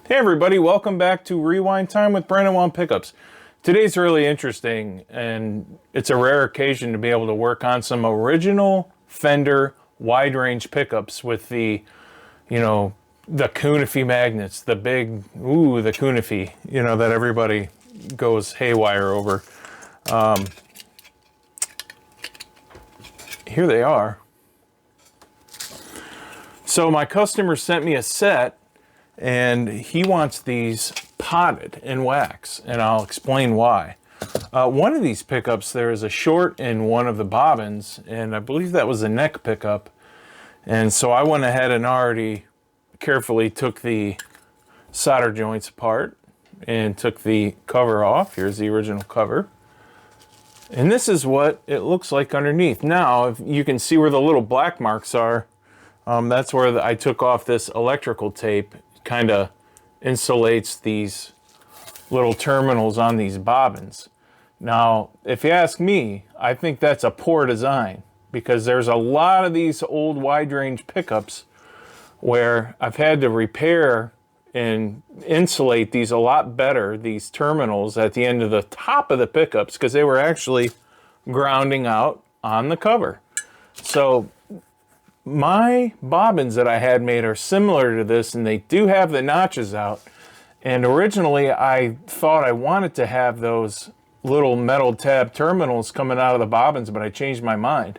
Hey everybody, welcome back to Rewind Time with Brandonwound Pickups. Today's really interesting, and it's a rare occasion to be able to work on some original Fender wide range pickups with the, the Kunify magnets, the big, the Kunify, that everybody goes haywire over. Here they are. So my customer sent me a set, and he wants these potted in wax, and I'll explain why. One of these pickups, there is a short in one of the bobbins, and I believe that was a neck pickup. And so I went ahead and already carefully took the solder joints apart and took the cover off. Here's the original cover. And this is what it looks like underneath. Now, if you can see where the little black marks are, that's where I took off this electrical tape. Kind of insulates these little terminals on these bobbins. Now, if you ask me, I think that's a poor design, because there's a lot of these old wide range pickups where I've had to repair and insulate these a lot better, these terminals at the end of the top of the pickups, because they were actually grounding out on the cover. So my bobbins that I had made are similar to this, and they do have the notches out. And originally I thought I wanted to have those little metal tab terminals coming out of the bobbins, but I changed my mind.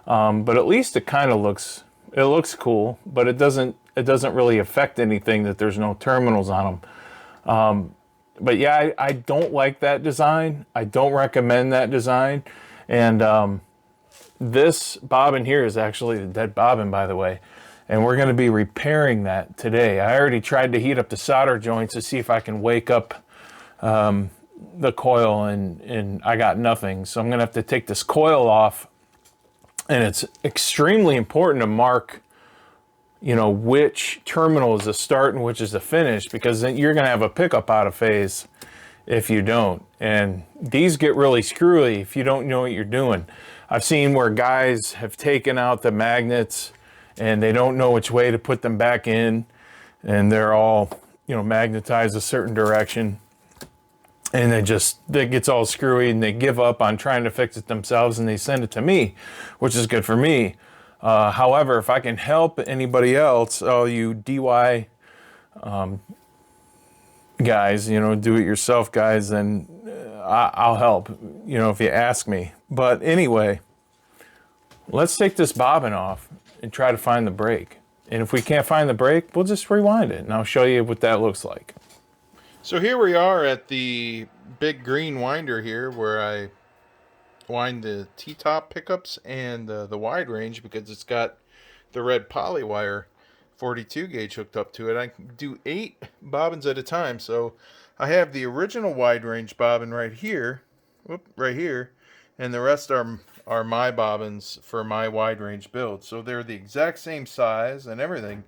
But at least it kind of looks cool, but it doesn't really affect anything that there's no terminals on them. But yeah, I don't like that design. I don't recommend that design. And this bobbin here is actually the dead bobbin, by the way, and we're going to be repairing that today. I already tried to heat up the solder joints to see if I can wake up the coil, and I got nothing. So I'm going to have to take this coil off, and it's extremely important to mark, which terminal is the start and which is the finish, because then you're going to have a pickup out of phase if you don't. And these get really screwy if you don't know what you're doing. I've seen where guys have taken out the magnets and they don't know which way to put them back in, and they're all, magnetized a certain direction, and it gets all screwy, and they give up on trying to fix it themselves, and they send it to me, which is good for me. However, if I can help anybody else, all you DIY guys, do-it-yourself guys, then I'll help, if you ask me. But anyway, let's take this bobbin off and try to find the break. And if we can't find the break, we'll just rewind it, and I'll show you what that looks like. So here we are at the big green winder here, where I wind the T-top pickups and the wide range, because it's got the red poly wire 42 gauge hooked up to it. I can do 8 bobbins at a time. So I have the original wide range bobbin right here, and the rest are my bobbins for my wide range build. So they're the exact same size and everything.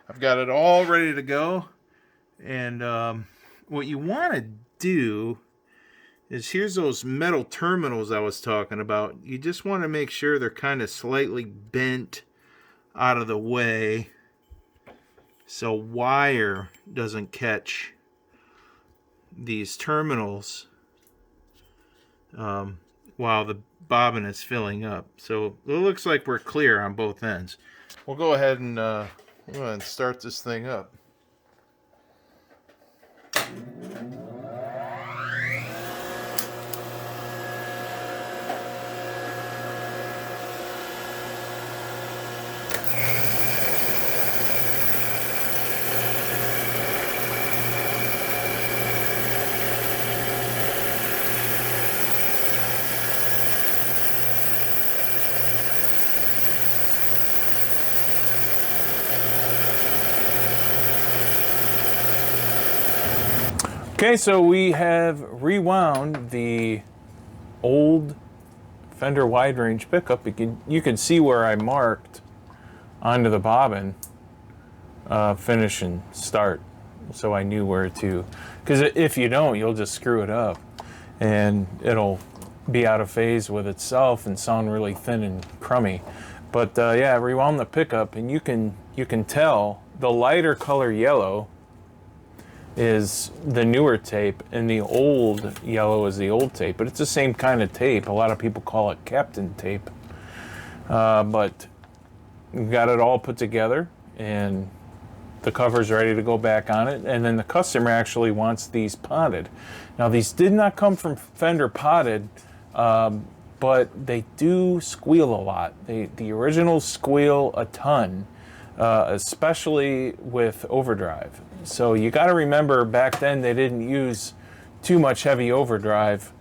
I've got it all ready to go. And what you want to do is, here's those metal terminals I was talking about. You just want to make sure they're kind of slightly bent out of the way, so wire doesn't catch these terminals while the bobbin is filling up. So it looks like we're clear on both ends. We'll go ahead and start this thing up. Okay, so we have rewound the old Fender wide range pickup. You can see where I marked onto the bobbin finish and start, so I knew where to, because if you don't, you'll just screw it up and it'll be out of phase with itself and sound really thin and crummy. But yeah, I rewound the pickup, and you can tell the lighter color yellow is the newer tape, and the old yellow is the old tape. But it's the same kind of tape. A lot of people call it Captain tape. But we've got it all put together, and the cover's ready to go back on it. And then the customer actually wants these potted. Now, these did not come from Fender potted, but they do squeal a lot. The originals squeal a ton, especially with overdrive. So you got to remember, back then they didn't use too much heavy overdrive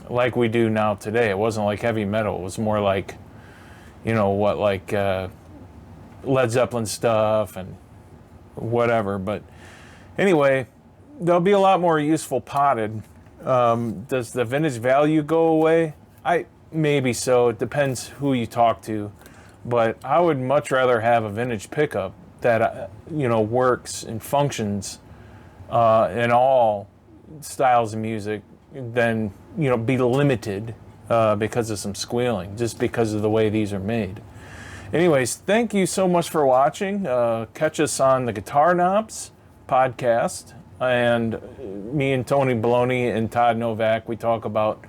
like we do now today. It wasn't like heavy metal. It was more like, you know, what, like Led Zeppelin stuff and whatever. But anyway, there'll be a lot more useful potted. Does the vintage value go away? Maybe so. It depends who you talk to. But I would much rather have a vintage pickup that you know, works and functions in all styles of music than, you know, be limited because of some squealing, just because of the way these are made. Anyways, thank you so much for watching. Catch us on the Guitar Knobs podcast, and me and Tony Baloney and Todd Novak, we talk about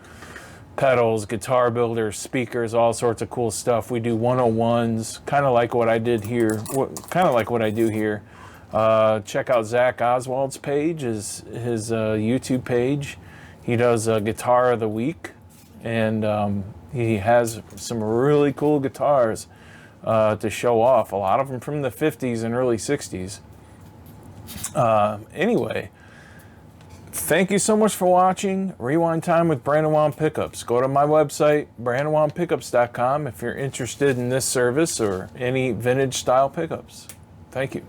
pedals, guitar builders, speakers, all sorts of cool stuff. We do 101s, kind of like what I did here, kind of like what I do here. Check out Zach Oswald's page, his YouTube page. He does Guitar of the Week, and he has some really cool guitars to show off, a lot of them from the 50s and early 60s. Anyway, thank you so much for watching Rewind Time with Brandonwound Pickups. Go to my website, brandonwoundpickups.com, if you're interested in this service or any vintage style pickups. Thank you.